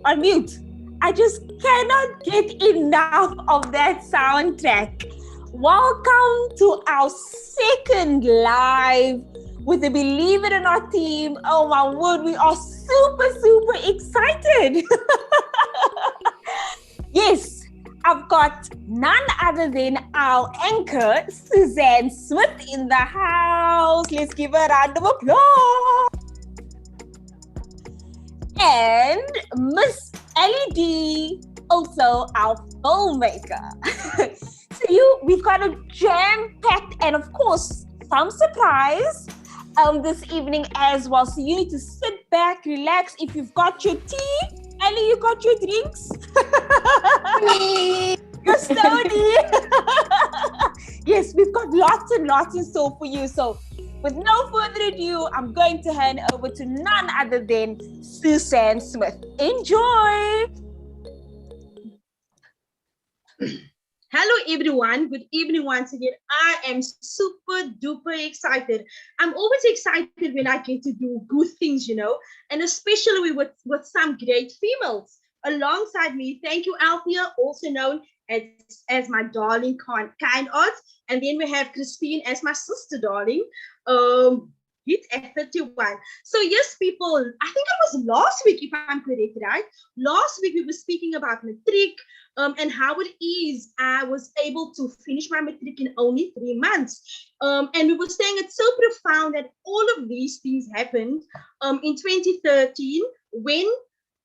on mute. I just cannot get enough of that soundtrack. Welcome to our second live with the Believe It or Not team. Oh my word, we are super excited. Yes, I've got none other than our anchor, Suzanne Smith, in the house. Let's give her a round of applause. And Miss Ellie D, also our filmmaker. So we've got a jam-packed and of course some surprise this evening as well. So you need to sit back, relax. If you've got your tea, Ellie, you got your drinks? Your study. Yes, we've got lots and lots in store for you. So with no further ado, I'm going to hand over to none other than Suzanne Smith. Enjoy! Hello everyone, good evening once again. I am super duper excited. I'm always excited when I get to do good things, and especially with some great females alongside me. Thank you, Althea, also known as my darling kind arts. And then we have Christine as my sister darling. Hit at 31. So yes, people, I think it was last week, if I'm correct, right? Last week we were speaking about matric and how it is I was able to finish my matric in only 3 months. And we were saying it's so profound that all of these things happened in 2013 when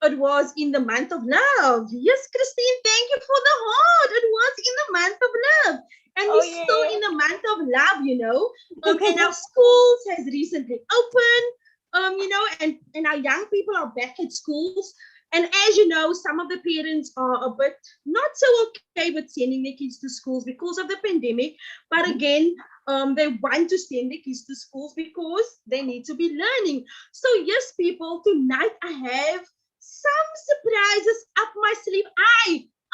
it was in the month of love. Yes, Christine, thank you for the heart. It was in the month of love. And we're still in the month of love, and our schools has recently opened, and our young people are back at schools. And as you know, some of the parents are a bit not so okay with sending their kids to schools because of the pandemic. But again, they want to send their kids to schools because they need to be learning. So yes, people, tonight I have some surprises up my sleeve.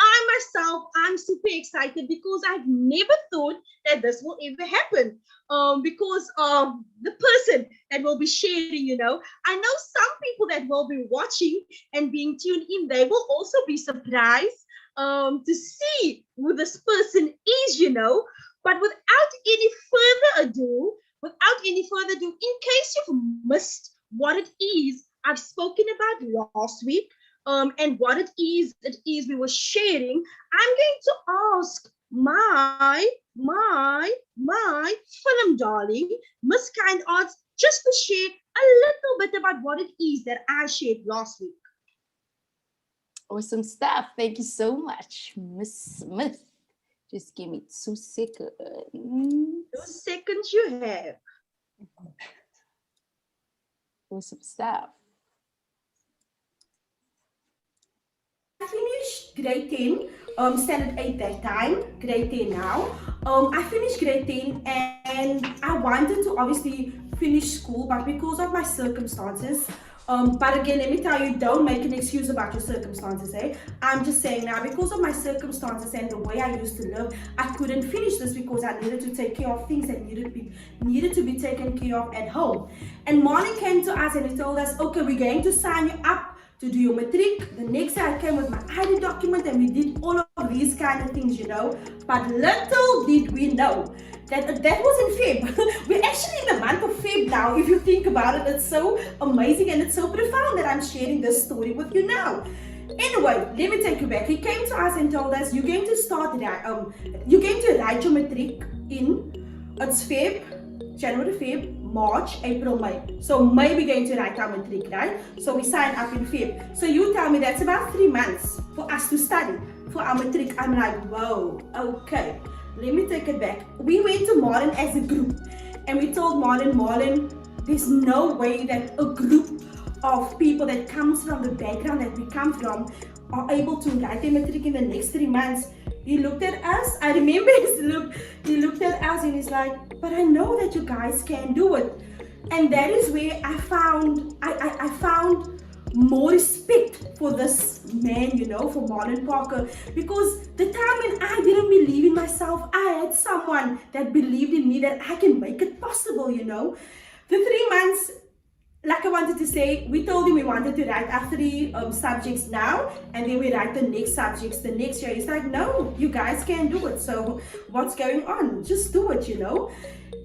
I myself, I'm super excited because I've never thought that this will ever happen because of the person that will be sharing, I know some people that will be watching and being tuned in, they will also be surprised to see who this person is, But without any further ado, in case you've missed what it is I've spoken about last week, and what it is we were sharing, I'm going to ask my film darling, Miss Kind Arts, just to share a little bit about what it is that I shared last week. Awesome stuff. Thank you so much, Miss Smith. Just give me 2 seconds. 2 seconds you have. Awesome stuff. I finished grade 10, standard 8 that time, grade 10 now. I finished grade 10 and I wanted to obviously finish school, but because of my circumstances, but again, let me tell you, don't make an excuse about your circumstances, eh? I'm just saying now, because of my circumstances and the way I used to live, I couldn't finish this because I needed to take care of things that needed to be taken care of at home. And Marlon came to us and he told us, okay, we're going to sign you up to do your matric. The next day I came with my ID document and we did all of these kind of things, But little did we know that was in Feb. We're actually in the month of Feb now. If you think about it, it's so amazing and it's so profound that I'm sharing this story with you now. Anyway, let me take you back. He came to us and told us, you're going to write your matric in, it's Feb, January, Feb, March, April, May. So May we're going to write our matric, right? So we sign up in Feb. So you tell me that's about 3 months for us to study for our matric. I'm like, whoa, okay. Let me take it back. We went to Marlon as a group and we told Marlon, there's no way that a group of people that comes from the background that we come from are able to write their matric in the next 3 months. He looked at us. I remember his look. He looked at us and he's like, but I know that you guys can do it. And that is where I found more respect for this man, for Marlon Parker, because the time when I didn't believe in myself, I had someone that believed in me that I can make it possible, The 3 months, like I wanted to say, we told him we wanted to write our 3 subjects now, and then we write the next subjects the next year. He's like, no, you guys can't do it. So what's going on? Just do it, you know.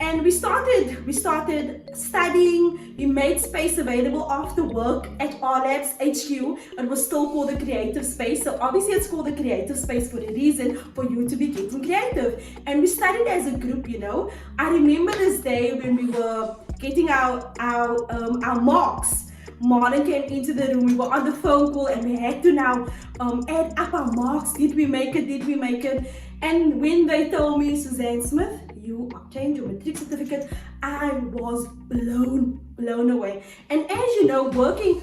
And we started studying. We made space available after work at R Labs HQ. It was still called the creative space. So obviously it's called the creative space for a reason, for you to be getting creative. And we studied as a group, you know. I remember this day when we were getting our marks. Marlon came into the room. We were on the phone call and we had to now add up our marks. Did we make it? Did we make it? And when they told me, Suzanne Smith, you obtained your matric certificate, I was blown away. And as you know,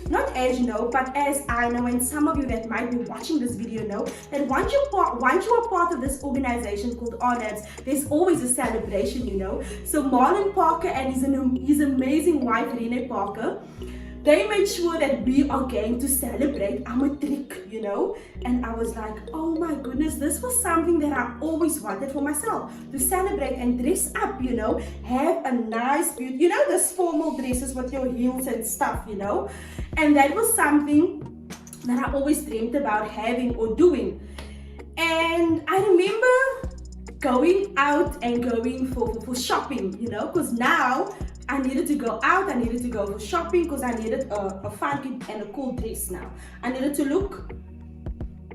not as you know, but as I know, and some of you that might be watching this video know, that once you are part of this organization called R Labs, there's always a celebration, you know. So Marlon Parker and his amazing wife, Renee Parker, they made sure that we are going to celebrate our matric, you know. And I was like, oh my goodness, this was something that I always wanted for myself, to celebrate and dress up, you know, have a nice, you know, those formal dresses with your heels and stuff, you know. And that was something that I always dreamed about having or doing. And I remember going out and going for shopping, you know, because now I needed to go out, I needed to go for shopping because I needed a funky and a cool dress now. I needed to look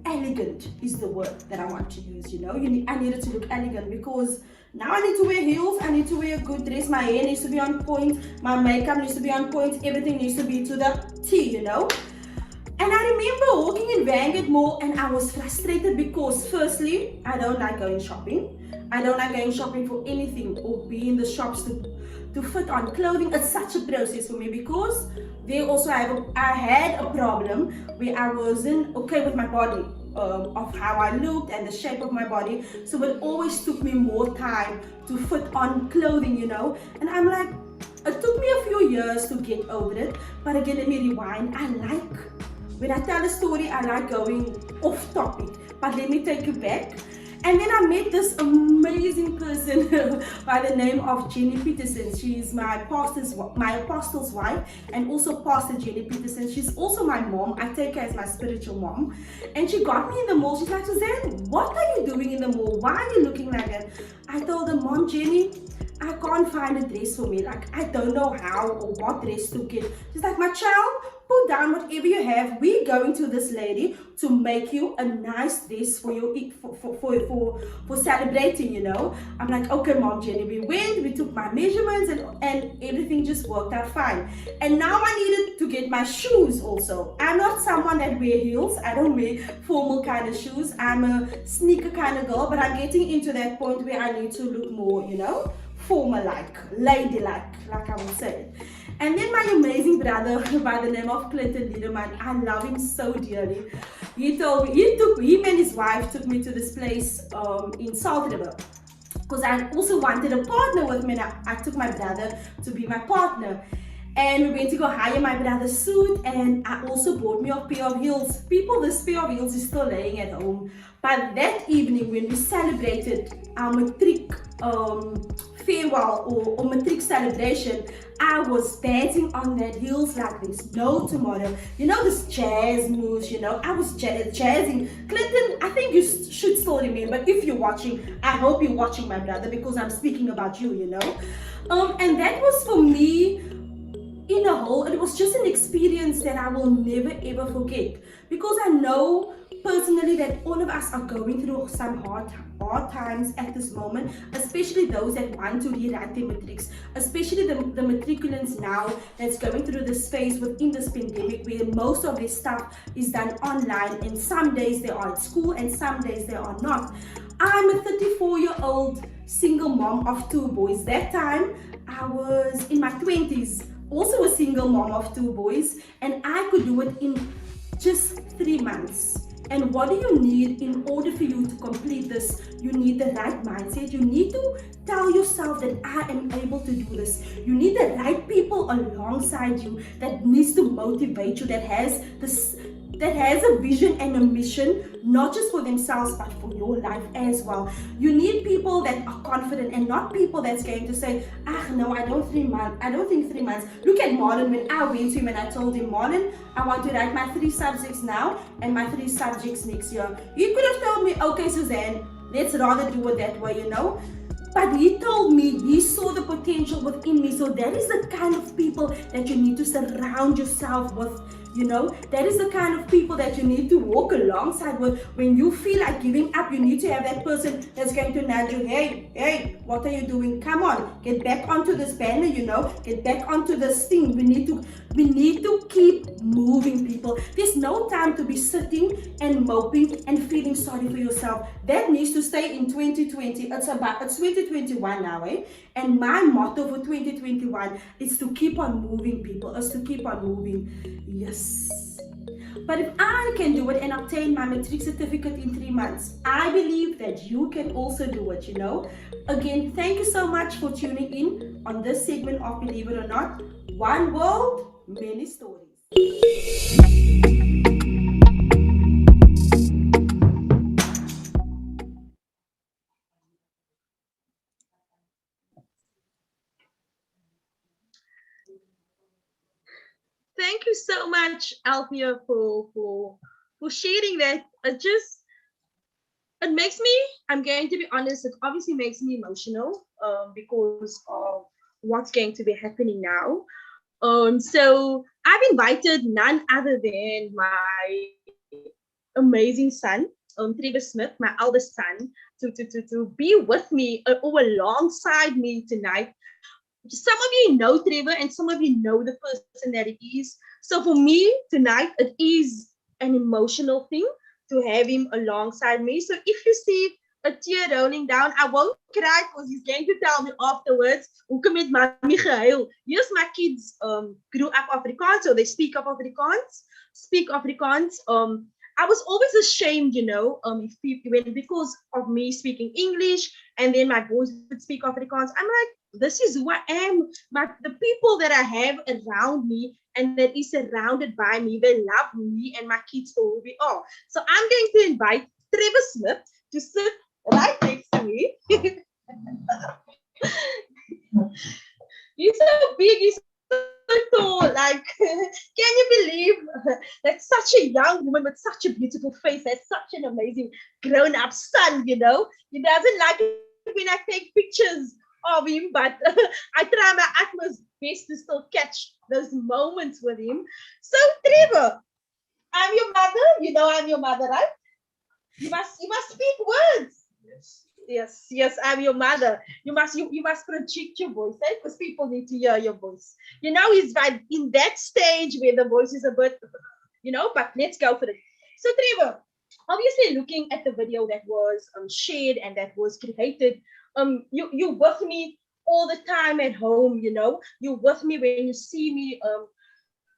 elegant is the word that I want to use, you know. I needed to look elegant because now I need to wear heels, I need to wear a good dress, my hair needs to be on point, my makeup needs to be on point, everything needs to be to the T, you know. And I remember walking in Vanguard Mall and I was frustrated because firstly, I don't like going shopping. I don't like going shopping for anything or be in the shops to fit on clothing. It's such a process for me because they also I had a problem where I wasn't okay with my body, of how I looked and the shape of my body. So it always took me more time to fit on clothing, you know. And I'm like, it took me a few years to get over it. But again, let me rewind. When I tell a story, I like going off topic, but let me take you back. And then I met this amazing person by the name of Jenny Peterson. She's my apostle's wife, and also Pastor Jenny Peterson. She's also my mom. I take her as my spiritual mom. And she got me in the mall. She's like, Suzanne, what are you doing in the mall? Why are you looking like that? I told her, Mom, Jenny, I can't find a dress for me. Like, I don't know how or what dress to get. She's like, my child, put down whatever you have. We're going to this lady to make you a nice dress for you for celebrating, you know. I'm like, okay, Mom, Jenny. We went, we took my measurements and everything just worked out fine. And now I needed to get my shoes also. I'm not someone that wear heels. I don't wear formal kind of shoes. I'm a sneaker kind of girl, but I'm getting into that point where I need to look more, you know, formal-like, ladylike, like I would say. And then my amazing brother by the name of Clinton Liederman, I love him so dearly. He and his wife took me to this place in Salt River because I also wanted a partner with me, and I took my brother to be my partner. And we went to go hire my brother's suit, and I also bought me a pair of heels. People, this pair of heels is still laying at home. But that evening when we celebrated our matric farewell or matric celebration, I was dancing on that heels like there's no tomorrow. You know, this jazz moves, you know, I was jazzing. Clinton, I think you should still remember. If you're watching, I hope you're watching, my brother, because I'm speaking about you, you know. And that was for me, in a whole, it was just an experience that I will never ever forget, because I know personally that all of us are going through some hard times at this moment, especially those that want to rewrite their matrics, especially the matriculants now that's going through this phase within this pandemic where most of their stuff is done online, and some days they are at school and some days they are not. I'm a 34-year-old single mom of 2 boys. That time I was in my 20s, also a single mom of 2 boys, and I could do it in just 3 months. And what do you need in order for you to complete this? You need the right mindset. You need to tell yourself that I am able to do this. You need the right people alongside you that needs to motivate you, that has this that has a vision and a mission, not just for themselves, but for your life as well. You need people that are confident and not people that's going to say, ah, no, I don't think 3 months. Look at Marlon. When I went to him and I told him, Marlon, I want to write my 3 subjects now and my 3 subjects next year. He could have told me, okay, Suzanne, let's rather do it that way, But he told me he saw the potential within me. So that is the kind of people that you need to surround yourself with. That is the kind of people that you need to walk alongside with. When you feel like giving up, you need to have that person that's going to nudge you. Hey, what are you doing? Come on, get back onto this banner, get back onto this thing. We need to keep moving, people. There's no time to be sitting and moping and feeling sorry for yourself. That needs to stay in 2020. It's 2021 now, And my motto for 2021 is to keep on moving, people. Is to keep on moving. Yes. But if I can do it and obtain my matric certificate in 3 months, I believe that you can also do it, Again, thank you so much for tuning in on this segment of Believe It or Not. One world, many stories. Thank you so much, Althea, for sharing that. It makes me, I'm going to be honest, it obviously makes me emotional because of what's going to be happening now. So I've invited none other than my amazing son, Trevor Smith, my eldest son, to be with me or alongside me tonight. Some of you know Trevor and some of you know the person that it is. So for me tonight, it is an emotional thing to have him alongside me. So if you see a tear rolling down, I won't cry because he's going to tell me afterwards, hoekom het mommy gehuil? Yes, my kids grew up Afrikaans, so they speak Afrikaans. I was always ashamed, if people, because of me speaking English and then my boys would speak Afrikaans. I'm like, this is who I am. The people that I have around me and that is surrounded by me, they love me and my kids for who we are. So I'm going to invite Trevor Smith to sit right next to me. He's so big, he's so tall. Like, can you believe that such a young woman with such a beautiful face has such an amazing grown-up son, He doesn't like it when I take pictures of him, but I try my utmost best to still catch those moments with him. So Trevor, I'm your mother. I'm your mother, right? You must speak words. Yes, I'm your mother. You must project your voice, right? Because people need to hear your voice. He's right in that stage where the voice is a bit, but let's go for it. So Trevor, obviously looking at the video that was shared and that was created, you with me all the time at home, you're with me when you see me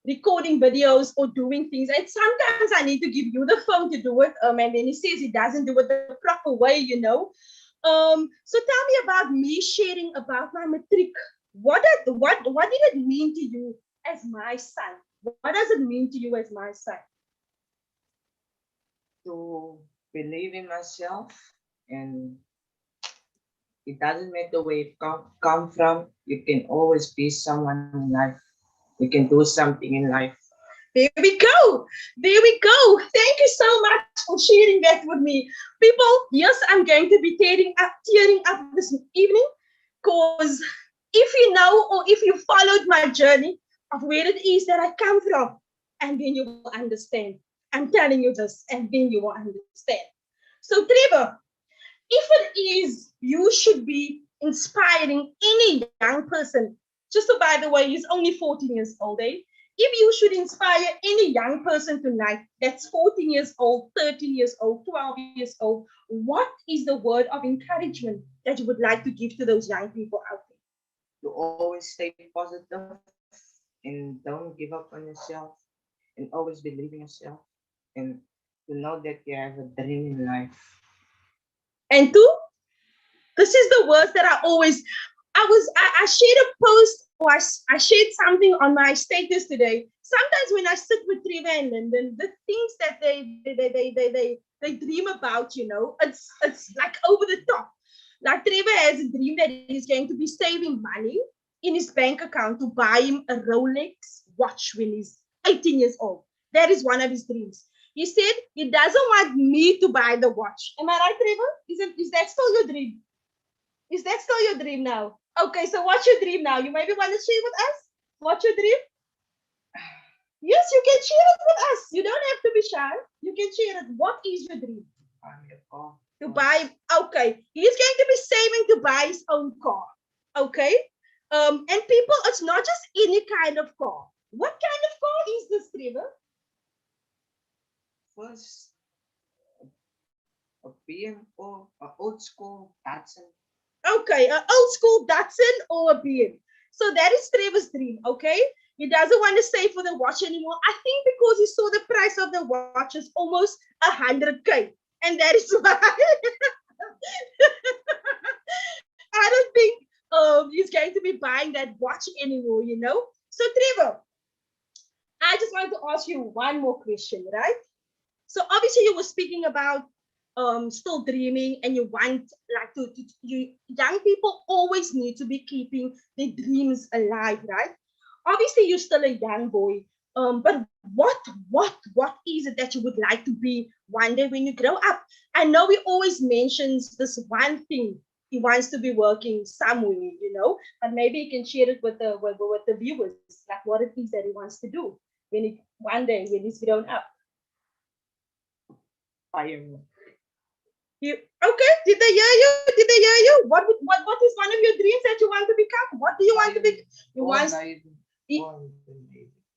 recording videos or doing things. And sometimes I need to give you the phone to do it. And then he says he doesn't do it the proper way, So tell me about me sharing about my matric. What did it mean to you as my son? What does it mean to you as my son? To believe in myself, and it doesn't matter where you come from, you can always be someone in life. You can do something in life. There we go. Thank you so much for sharing that with me. People, yes, I'm going to be tearing up this evening, because if you know or if you followed my journey of where it is that I come from, and then you will understand. I'm telling you this, and then you will understand. So Trevor, if it is you should be inspiring any young person, just so by the way, he's only 14 years old, If you should inspire any young person tonight that's 14 years old, 13 years old, 12 years old, what is the word of encouragement that you would like to give to those young people out there? To always stay positive and don't give up on yourself, and always believe in yourself, and to know that you have a dream in life. And this is the words that I shared a post, or I shared something on my status today sometimes when I sit with Trevor and Lyndon, the things that they dream about, it's like over the top. Like Trevor has a dream that he's going to be saving money in his bank account to buy him a Rolex watch when he's 18 years old. That is one of his dreams. He said he doesn't want me to buy the watch. Am I right, Trevor? Is that still your dream? Is that still your dream now? Okay, so what's your dream now? You maybe want to share with us? What's your dream? Yes, you can share it with us. You don't have to be shy. You can share it. What is your dream? To buy, okay. He's going to be saving to buy his own car. Okay. And people, it's not just any kind of car. What kind of car is this, Trevor? First, a BM4, an old school Datsun. Okay, an old school Datsun or a BM. So that is Trevor's dream, okay? He doesn't want to save for the watch anymore. I think because he saw the price of the watch is almost 100K. And that is why I don't think he's going to be buying that watch anymore, So Trevor, I just want to ask you one more question, right? So obviously you were speaking about still dreaming, and you want like young people always need to be keeping their dreams alive, right? Obviously you're still a young boy, but what is it that you would like to be one day when you grow up? I know he always mentions this one thing he wants to be working somewhere, but maybe he can share it with the viewers, like what it is that he wants to do one day when he's grown up. Fireman. Okay? Did they hear you? Did they hear you? What is one of your dreams that you want to become? What do you want to be?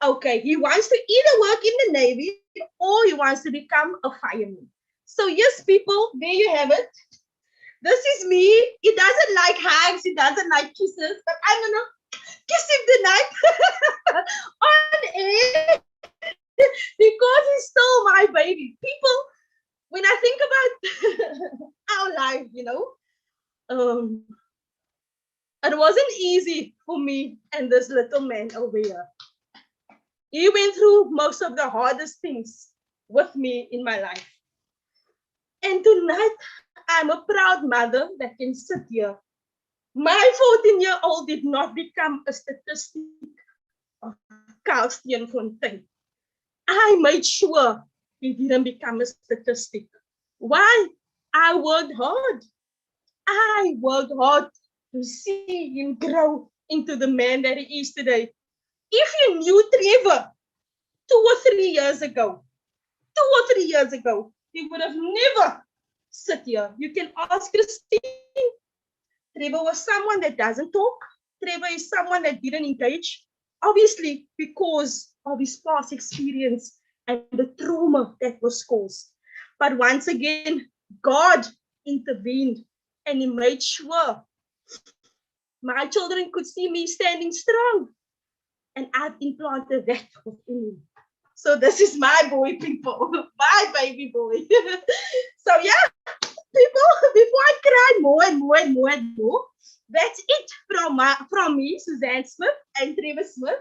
Okay, he wants to either work in the Navy or he wants to become a fireman. So yes, people, there you have it. This is me. He doesn't like hugs. He doesn't like kisses, but I'm gonna kiss him tonight on air because he's still my baby. People, when I think about our life, it wasn't easy for me and this little man over here. He went through most of the hardest things with me in my life. And tonight, I'm a proud mother that can sit here. My 14-year-old did not become a statistic of Carl Steenfontein. I made sure he didn't become a statistic. Why? I worked hard. I worked hard to see him grow into the man that he is today. If you knew Trevor 2 or 3 years ago, he would have never sit here. You can ask Christine. Trevor was someone that doesn't talk. Trevor is someone that didn't engage, obviously because of his past experience and the trauma that was caused. But once again, God intervened and he made sure my children could see me standing strong. And I've implanted that within him. So this is my boy, people, my baby boy. So yeah, people, before I cry more and more, that's it from me, Suzanne Smith and Trevor Smith.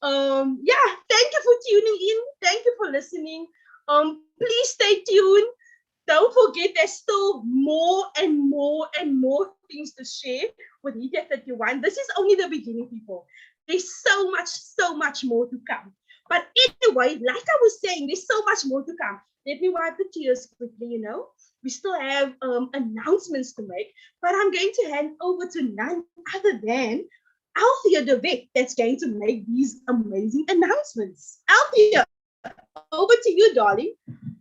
Yeah, thank you for tuning in. Thank you for listening. Please stay tuned. Don't forget, there's still more and more things to share with Hidya 31. This is only the beginning, people. There's so much more to come. But anyway, like I was saying, there's so much more to come. Let me wipe the tears quickly, We still have announcements to make, but I'm going to hand over to none other than Althea de Wet that's going to make these amazing announcements. Althea, over to you, darling.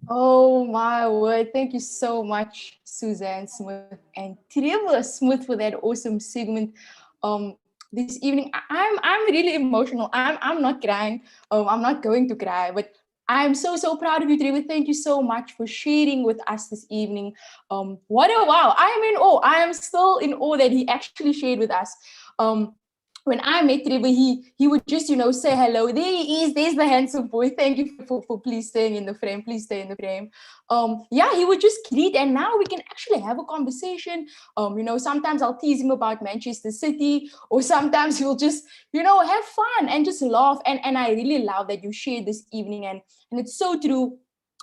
Oh my word. Thank you so much, Suzanne Smith and Trevor Smith, for that awesome segment. This evening, I'm really emotional. I'm not crying. I'm not going to cry, but I'm so proud of you, Trevor. Thank you so much for sharing with us this evening. What a wow. I am in awe. I am still in awe that he actually shared with us. when I met Trevor, he would just, say hello. There he is. There's the handsome boy. Thank you for please staying in the frame. Please stay in the frame. Yeah, he would just greet, and now we can actually have a conversation. Sometimes I'll tease him about Manchester City, or sometimes he'll just, have fun and just laugh. And I really love that you shared this evening, and it's so true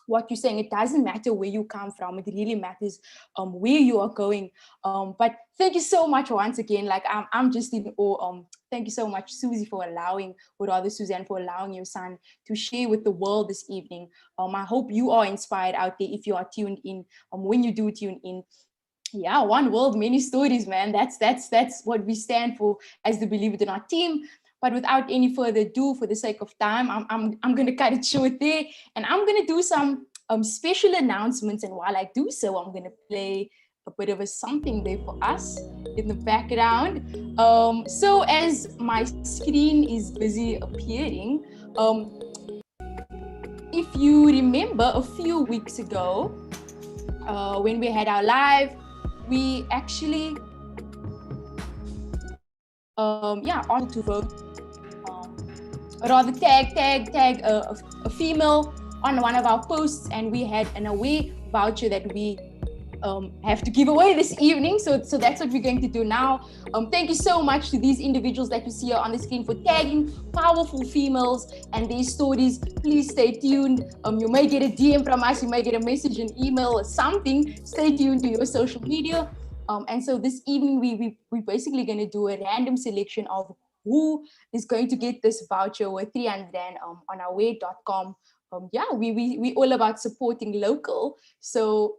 what you're saying. It doesn't matter where you come from. It really matters where you are going. But thank you so much once again. Like I'm just in awe. Thank you so much, Susie, for allowing, or rather Suzanne, for allowing your son to share with the world this evening. I hope you are inspired out there if you are tuned in. When you do tune in, yeah, one world, many stories, man. That's what we stand for as the Believe It or Not team. But without any further ado, for the sake of time, I'm gonna cut it short there, and I'm gonna do some special announcements. And while I do so, I'm gonna play a bit of a something there for us in the background. So as my screen is busy appearing, if you remember a few weeks ago, when we had our live, we actually asked to vote, rather tag a female on one of our posts, and we had an away voucher that we have to give away this evening. So that's what we're going to do now. Thank you so much to these individuals that you see here on the screen for tagging powerful females and their stories. Please stay tuned. You may get a DM from us, you may get a message, an email, or something. Stay tuned to your social media. And so this evening, we're basically going to do a random selection of who is going to get this voucher worth 300 Rand on our way.com. We all about supporting local. So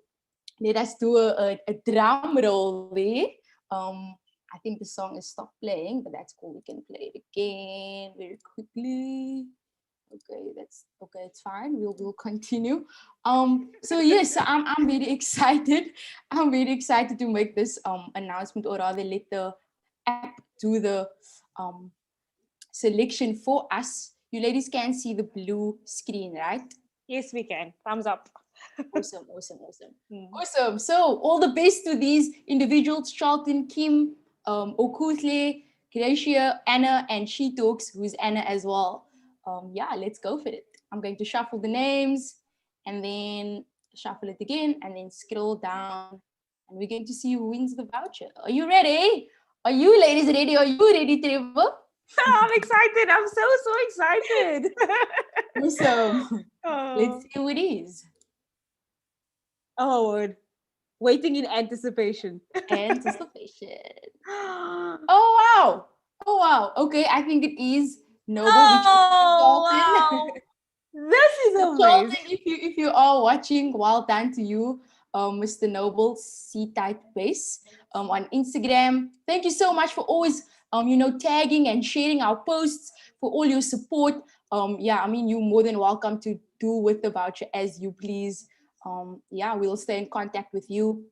let us do a drum roll there. I think the song is stopped playing, but that's cool. We can play it again very quickly. Okay, it's fine. We'll continue. So yes, I'm very excited. I'm very excited to make this announcement, or rather let the app do the selection for us. You ladies can see the blue screen, right? Yes, we can. Thumbs up. Awesome. Awesome. So all the best to these individuals: Charlton, Kim, Okutle, Gracia, Anna, and She Talks, who's Anna as well. Let's go for it. I'm going to shuffle the names and then shuffle it again and then scroll down, and we're going to see who wins the voucher. Are you ready? Are you ladies ready? Are you ready, Trevor? I'm excited. I'm so excited. Awesome. Let's see who it is. Oh, waiting in anticipation. Oh wow. Okay, I think it is Noble. Wow. This is amazing. If you are watching, well done to you, Mr. Noble C-Type Base on Instagram. Thank you so much for always tagging and sharing our posts, for all your support. You're more than welcome to do with the voucher as you please. We'll stay in contact with you.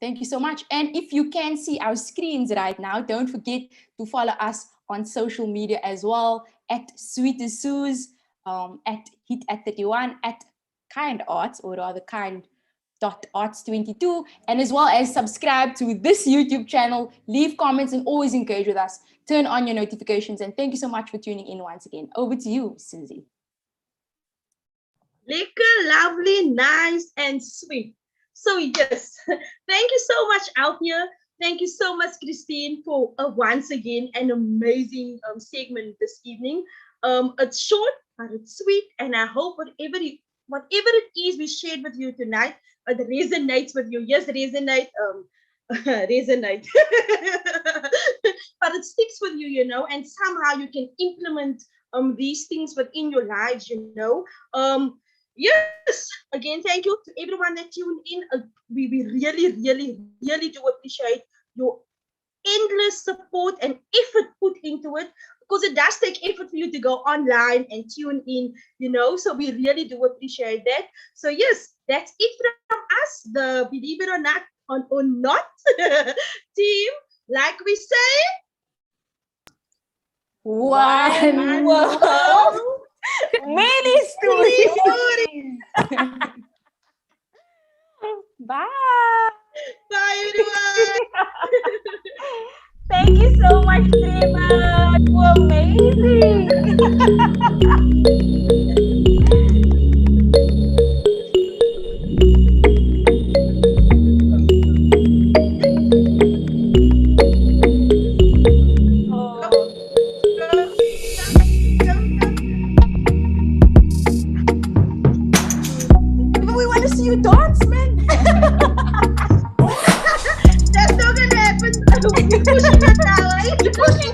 Thank you so much. And if you can see our screens right now, don't forget to follow us on social media as well, at Sweet as Suze, at Hit at 31, at Kind Arts, or rather kind.arts22, and as well as subscribe to this YouTube channel, leave comments, and always engage with us. Turn on your notifications, and thank you so much for tuning in once again. Over to you, Susie. Lekker, lovely, nice, and sweet. So yes, thank you so much, Althea. Thank you so much, Christine, for once again an amazing segment this evening. It's short, but it's sweet, and I hope whatever it is we shared with you tonight, it resonates with you. Yes, resonate. Resonate. But it sticks with you, and somehow you can implement these things within your lives, Yes, again, thank you to everyone that tuned in. We really, really, really do appreciate your endless support and effort put into it, because it does take effort for you to go online and tune in, so we really do appreciate that. So yes, that's it from us, the Believe It or Not or Not team. Like we say, one world, many stories. Bye. Bye, everyone. Thank you so much. much, Trevor. You were amazing. Oh. But we want to see you dance, man. That's not gonna happen. Pushing the towel. Pushing